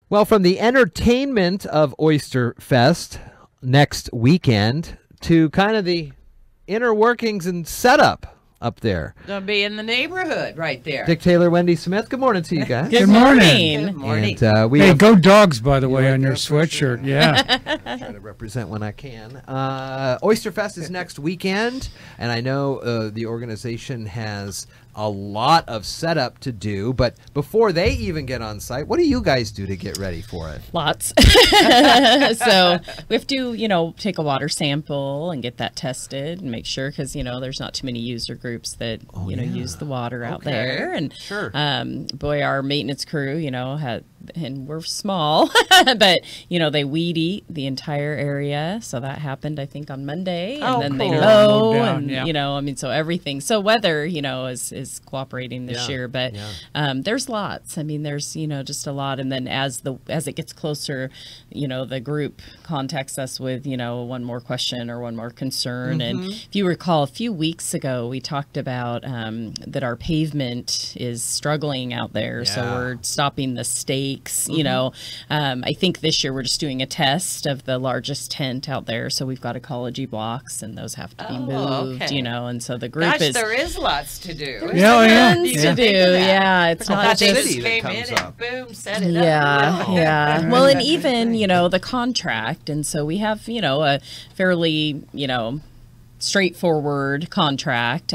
Well, from the entertainment of Oyster Fest next weekend to kind of the inner workings and setup up there. Gonna be in the neighborhood right there. Dick Taylor, Wendy Smith, good morning to you guys. Good morning. Good morning. And, hey, go Dogs, by the way, like on your that for sweatshirt. Yeah. Try to represent when I can. Oyster Fest is next weekend, and I know the organization has a lot of setup to do, but before they even get on site, what do you guys do to get ready for it? Lots. So we have to, take a water sample and get that tested and make sure, because, there's not too many user groups that, use the water out there. And sure. Boy, our maintenance crew, and we're small, but, they weed eat the entire area. So that happened, I think, on Monday. And then they mow and, so everything. So weather, is cooperating this year, but there's lots. I mean, there's just a lot, and then as it gets closer, the group contacts us with one more question or one more concern. And if you recall, a few weeks ago we talked about that our pavement is struggling out there, so we're stopping the stakes. I think this year we're just doing a test of the largest tent out there, so we've got ecology blocks, and those have to be moved. And so the group there is lots to do. Tons to do. Yeah, it's not just came in and boom, set it up. Yeah. Well, and even the contract, and so we have a fairly straightforward contract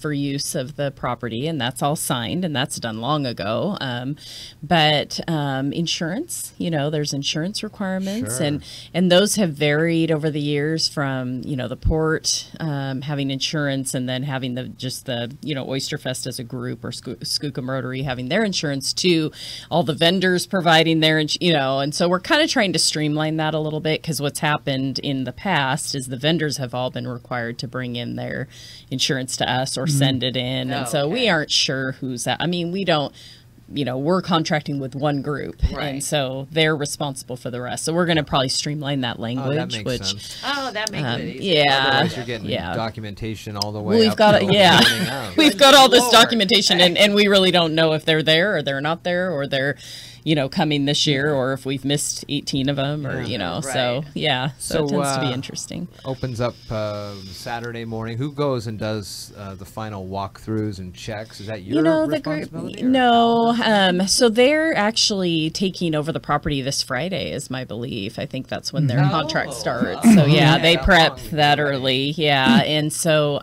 for use of the property, and that's all signed, and that's done long ago. But insurance, there's insurance requirements, and those have varied over the years from the port having insurance, and then having the Oyster Fest as a group, or Skookum Rotary having their insurance, to all the vendors providing their and so we're kind of trying to streamline that a little bit, because what's happened in the past is the vendors have all been required to bring in their insurance to us or send it in. And so we aren't sure who's that. I mean, we don't, we're contracting with one group, and so they're responsible for the rest. So we're going to probably streamline that language. That makes sense. That makes it easy. Yeah. Otherwise you're getting documentation all the way we've up. We've got all this documentation, and we really don't know if they're there or they're not there, or they're coming this year, or if we've missed 18 of them, or so it tends to be interesting. Opens up Saturday morning. Who goes and does the final walkthroughs and checks? Is that your responsibility? No, so they're actually taking over the property this Friday, is my belief. I think that's when their contract starts. So they prep that early. And so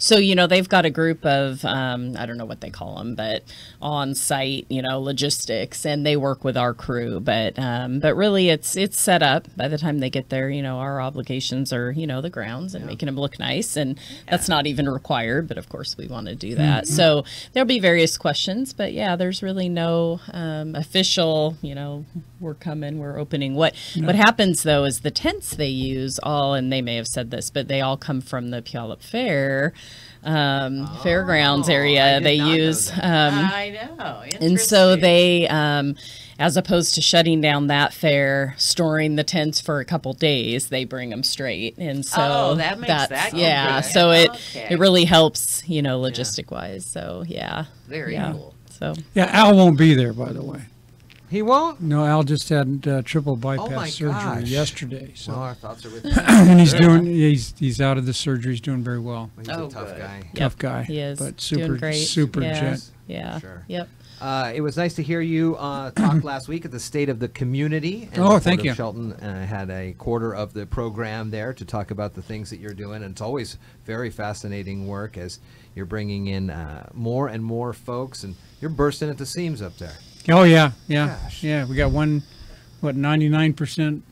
they've got a group of I don't know what they call them, but on site logistics, and they work with our crew, but really it's set up. By the time they get there, our obligations are the grounds and making them look nice, and that's not even required, but of course we want to do that. So there'll be various questions, but there's really no official we're coming, we're opening. What happens though is the tents they use all, and they may have said this, but they all come from the Puyallup Fair fairgrounds area. They use I know. And so they as opposed to shutting down that fair, storing the tents for a couple days, they bring them straight. And so that makes that so it really helps logistic wise. So very cool. So Al won't be there, by the way. He won't? No, Al just had triple bypass surgery yesterday. So our thoughts are with him. and he's out of the surgery. He's doing very well. He's a tough guy. Tough guy. He is. But doing great. super jet. Yeah. Sure. Yep. It was nice to hear you talk last week at the State of the Community. And thank you. Port of Shelton had a quarter of the program there to talk about the things that you're doing. And it's always very fascinating work as you're bringing in more and more folks, and you're bursting at the seams up there. Oh, yeah. Gosh. Yeah, we got 99%?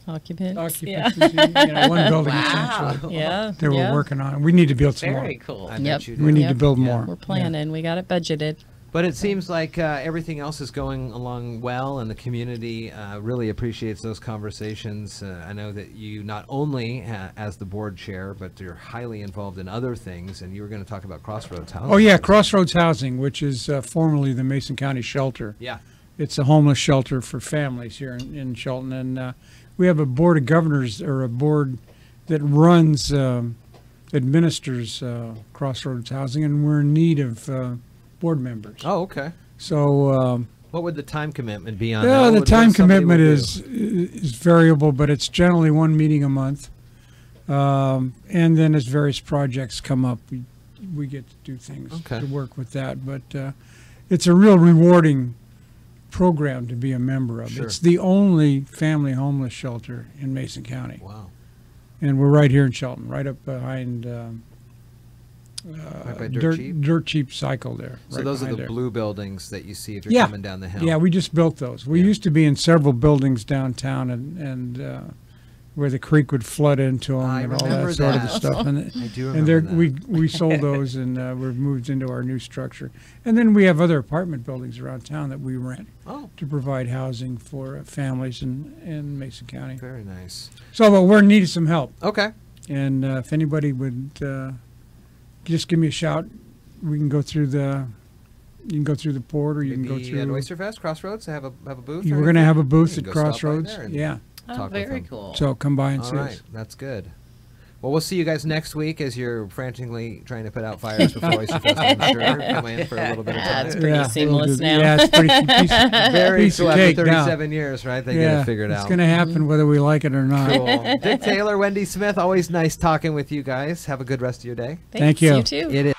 Occupancy. One building essentially. That we're working on. We need to build some more. Very cool. We need to build more. We're planning. We got it budgeted. But it seems like everything else is going along well, and the community really appreciates those conversations. I know that you not only as the board chair, but you're highly involved in other things, and you were going to talk about Crossroads Housing. Oh, yeah, Crossroads Housing, which is formerly the Mason County Shelter. Yeah. It's a homeless shelter for families here in Shelton, and we have a board of governors, or a board that runs, administers Crossroads Housing, and we're in need of board members. Oh, okay. So What would the time commitment be on Yeah, that? the What time somebody commitment would is variable, but it's generally one meeting a month. And then as various projects come up, we get to do things to work with that. But it's a real rewarding program to be a member of. Sure. It's the only family homeless shelter in Mason County. Wow. And we're right here in Shelton, right up behind Right by Dirt Cheap Cycle there. So right those are the there. blue buildings that you see if you're coming down the hill. Yeah, we just built those. We used to be in several buildings downtown, and where the creek would flood into them and all that sort of stuff. And I do remember that. we sold those, and we've moved into our new structure. And then we have other apartment buildings around town that we rent to provide housing for families in Mason County. Very nice. So, but we're needing some help. Okay. And if anybody would just give me a shout, we can go through the. You can go through the port, or you Maybe can go through at Oysterfest, Crossroads, have a booth. We're going to have a booth at Crossroads. Yeah. Oh, very cool. So come by and All see right, us. that's good. Well, we'll see you guys next week as you're frantically trying to put out fires before Oysterfest. I'm sure. Come in for a little bit of time. That's pretty seamless now. Yeah, it's pretty Very piece so of after cake now. 37 years, right? They get it figured out. It's going to happen whether we like it or not. Cool. Dick Taylor, Wendy Smith, always nice talking with you guys. Have a good rest of your day. Thanks, Thank you. You too. It is.